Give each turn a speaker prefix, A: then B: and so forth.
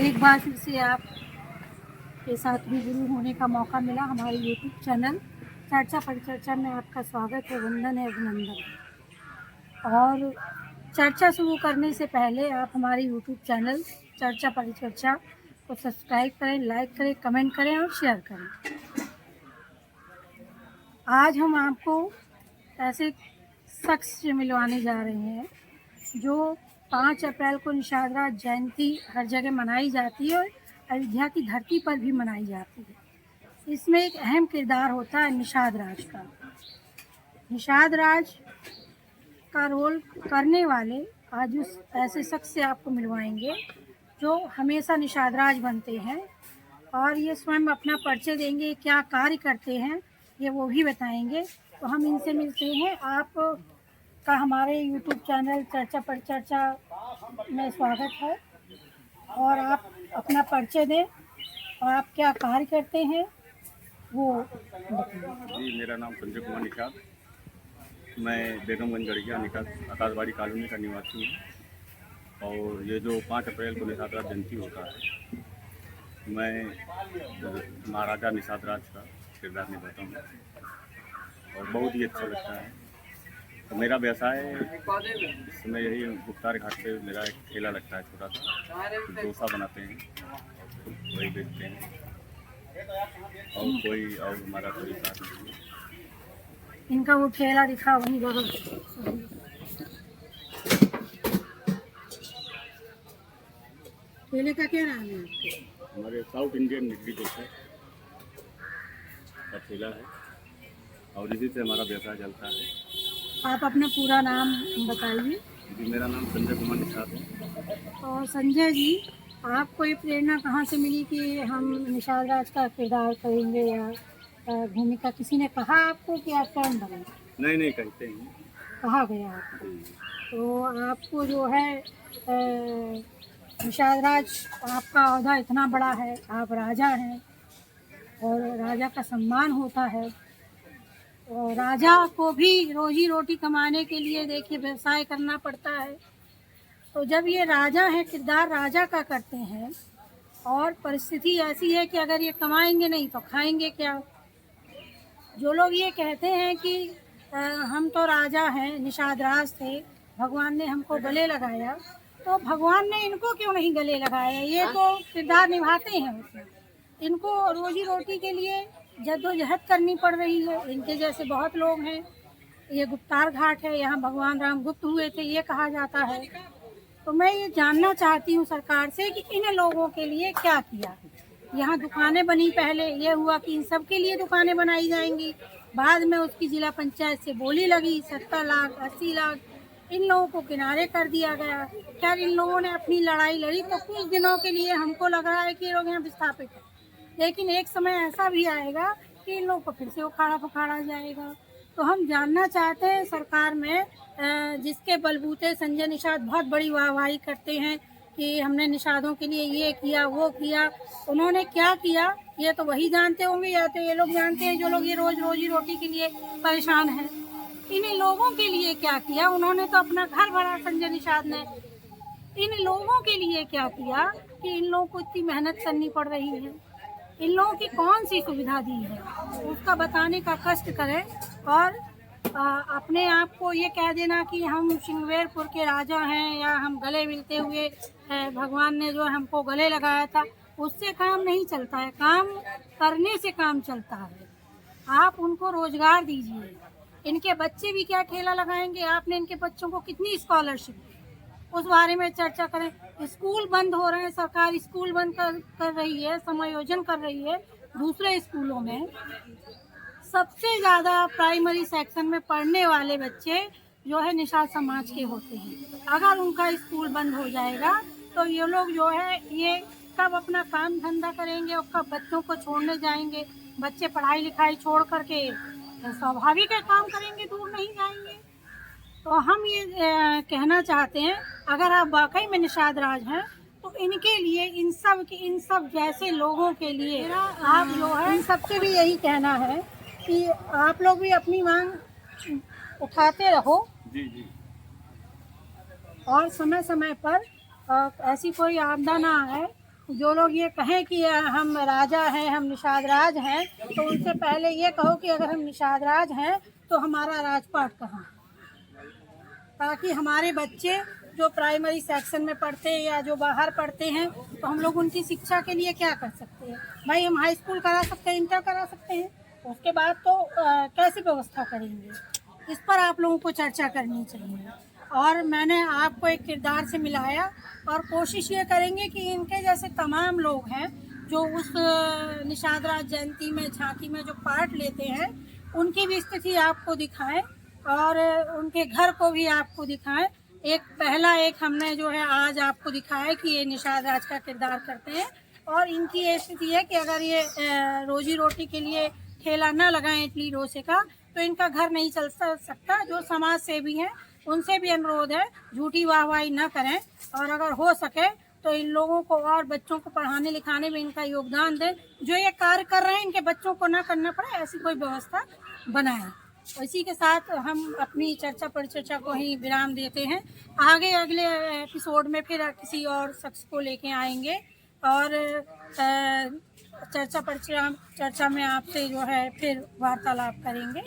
A: एक बार फिर से आप के साथ रूबरू होने का मौका मिला। हमारे यूट्यूब चैनल चर्चा परिचर्चा में आपका स्वागत है, वंदन है, अभिनंदन। और चर्चा शुरू करने से पहले आप हमारे यूट्यूब चैनल चर्चा परिचर्चा को सब्सक्राइब करें, लाइक करें, कमेंट करें और शेयर करें। आज हम आपको ऐसे शख्स से मिलवाने जा रहे हैं जो 5 अप्रैल को निषाद राज जयंती हर जगह मनाई जाती है और अयोध्या की धरती पर भी मनाई जाती है। इसमें एक अहम किरदार होता है निषाद राज का। निषाद राज का रोल करने वाले आज उस ऐसे शख्स से आपको मिलवाएंगे जो हमेशा निषाद राज बनते हैं और ये स्वयं अपना परिचय देंगे, क्या कार्य करते हैं ये वो भी बताएंगे। तो हम इनसे मिलते हैं। आप का हमारे YouTube चैनल चर्चा परिचर्चा में स्वागत है और आप अपना परिचय दें और आप क्या कार्य करते हैं वो बताइए।
B: जी, मेरा नाम संजय कुमार निषाद, मैं बेगमगंज गढ़िया आकाशवाड़ी कॉलोनी का निवासी हूँ। और ये जो 5 अप्रैल को निषाद राज जयंती होता है, मैं महाराजा निषाद राज का किरदार निभाता हूँ और बहुत ही अच्छा लगता है। तो मेरा व्यवसाय इस समय यही गुप्तार घाट पे मेरा एक ठेला लगता है, छोटा सा डोसा बनाते हैं और वही बेचते हैं और कोई और हमारा कोई साथ नहीं है।
A: इनका वो ठेला दिखा वहीं बगल। ठेले का क्या नाम है आपके?
B: हमारे साउथ इंडियन इडली डोसा का ठेला है और इसी से हमारा व्यवसाय चलता है।
A: आप अपना पूरा नाम बताइए।
B: जी, मेरा नाम संजय कुमार निषाद है।
A: और संजय जी, आपको ये प्रेरणा कहाँ से मिली कि हम निषाद राज का किरदार करेंगे या भूमिका किसी ने कहा आपको कि आप कौन बने?
B: नहीं कहते हैं,
A: कहा गया आपको। तो आपको जो है निषाद राज, आपका ओहदा इतना बड़ा है, आप राजा हैं और राजा का सम्मान होता है। और राजा को भी रोजी रोटी कमाने के लिए देखिए व्यवसाय करना पड़ता है। तो जब ये राजा है, किरदार राजा का करते हैं और परिस्थिति ऐसी है कि अगर ये कमाएंगे नहीं तो खाएंगे क्या। जो लोग ये कहते हैं कि हम तो राजा हैं, निषाद राज थे, भगवान ने हमको गले लगाया, तो भगवान ने इनको क्यों नहीं गले लगाया? ये तो किरदार निभाते हैं उसमें। इनको रोजी रोटी के लिए जद्दोजहद करनी पड़ रही है। इनके जैसे बहुत लोग हैं। ये गुप्तार घाट है, यहाँ भगवान राम गुप्त हुए थे ये कहा जाता है। तो मैं ये जानना चाहती हूँ सरकार से कि इन लोगों के लिए क्या किया। यहाँ दुकानें बनी, पहले ये हुआ कि इन सब के लिए दुकानें बनाई जाएंगी, बाद में उसकी जिला पंचायत से बोली लगी 70 लाख 80 लाख, इन लोगों को किनारे कर दिया गया। खैर इन लोगों ने अपनी लड़ाई लड़ी तो कुछ दिनों के लिए हमको लग रहा है कि ये लोग यहाँ विस्थापित हैं, लेकिन एक समय ऐसा भी आएगा कि इन लोगों को फिर से उखाड़ा पखाड़ा जाएगा। तो हम जानना चाहते हैं सरकार में, जिसके बलबूते संजय निषाद बहुत बड़ी वाहवाही करते हैं कि हमने निषादों के लिए ये किया वो किया, उन्होंने क्या किया ये तो वही जानते होंगे या तो ये लोग जानते हैं जो लोग ये रोजी रोटी के लिए परेशान हैं। इन लोगों के लिए क्या किया? उन्होंने तो अपना घर भरा संजय निषाद ने। इन लोगों के लिए क्या किया कि इन लोगों को इतनी मेहनत करनी पड़ रही है? इन लोगों की कौन सी सुविधा दी है उसका बताने का कष्ट करें और अपने आप को ये कह देना कि हम सिंगवेरपुर के राजा हैं या हम गले मिलते हुए भगवान ने जो हमको गले लगाया था, उससे काम नहीं चलता है। काम करने से काम चलता है। आप उनको रोजगार दीजिए। इनके बच्चे भी क्या ठेला लगाएंगे? आपने इनके बच्चों को कितनी स्कॉलरशिप दी उस बारे में चर्चा करें। स्कूल बंद हो रहे हैं, सरकार स्कूल बंद कर रही है, समायोजन कर रही है। दूसरे स्कूलों में सबसे ज़्यादा प्राइमरी सेक्शन में पढ़ने वाले बच्चे जो है निषाद समाज के होते हैं। अगर उनका स्कूल बंद हो जाएगा तो ये लोग जो है ये कब अपना काम धंधा करेंगे और कब बच्चों को छोड़ने जाएंगे? बच्चे पढ़ाई लिखाई छोड़ करके स्वाभाविक है काम करेंगे, दूर नहीं जाएंगे। तो हम ये कहना चाहते हैं, अगर आप वाकई में निषाद राज हैं तो इनके लिए, इन सब जैसे लोगों के लिए आप जो है इन सबसे भी यही कहना है कि आप लोग भी अपनी मांग उठाते रहो।
B: जी।
A: और समय समय पर ऐसी कोई आपदा ना आए जो लोग ये कहें कि हम राजा हैं, हम निषाद राज हैं, तो उनसे पहले ये कहो कि अगर हम निषाद राज हैं तो हमारा राजपाट कहाँ, ताकि हमारे बच्चे जो प्राइमरी सेक्शन में पढ़ते हैं या जो बाहर पढ़ते हैं, तो हम लोग उनकी शिक्षा के लिए क्या कर सकते हैं। भाई हम हाई स्कूल करा सकते हैं, इंटर करा सकते हैं, उसके बाद तो कैसी व्यवस्था करेंगे, इस पर आप लोगों को चर्चा करनी चाहिए। और मैंने आपको एक किरदार से मिलाया और कोशिश ये करेंगे कि इनके जैसे तमाम लोग हैं जो उस निषाद राज जयंती में झांकी में जो पार्ट लेते हैं, उनकी भी स्थिति आपको दिखाएं और उनके घर को भी आपको दिखाएं। एक हमने जो है आज आपको दिखाया कि ये निषाद राज का किरदार करते हैं और इनकी ये स्थिति है कि अगर ये रोजी रोटी के लिए ठेला न लगाएं इडली डोसे का, तो इनका घर नहीं चल सकता। जो समाज सेवी हैं उनसे भी अनुरोध है, झूठी वाहवाही न करें और अगर हो सके तो इन लोगों को और बच्चों को पढ़ाने लिखाने में इनका योगदान दें। जो ये कार्य कर रहे हैं इनके बच्चों को ना करना पड़े, ऐसी कोई व्यवस्था बनाएं। इसी के साथ हम अपनी चर्चा परिचर्चा को ही विराम देते हैं। आगे अगले एपिसोड में फिर किसी और शख्स को लेके आएंगे और चर्चा में आपसे जो है फिर वार्तालाप करेंगे।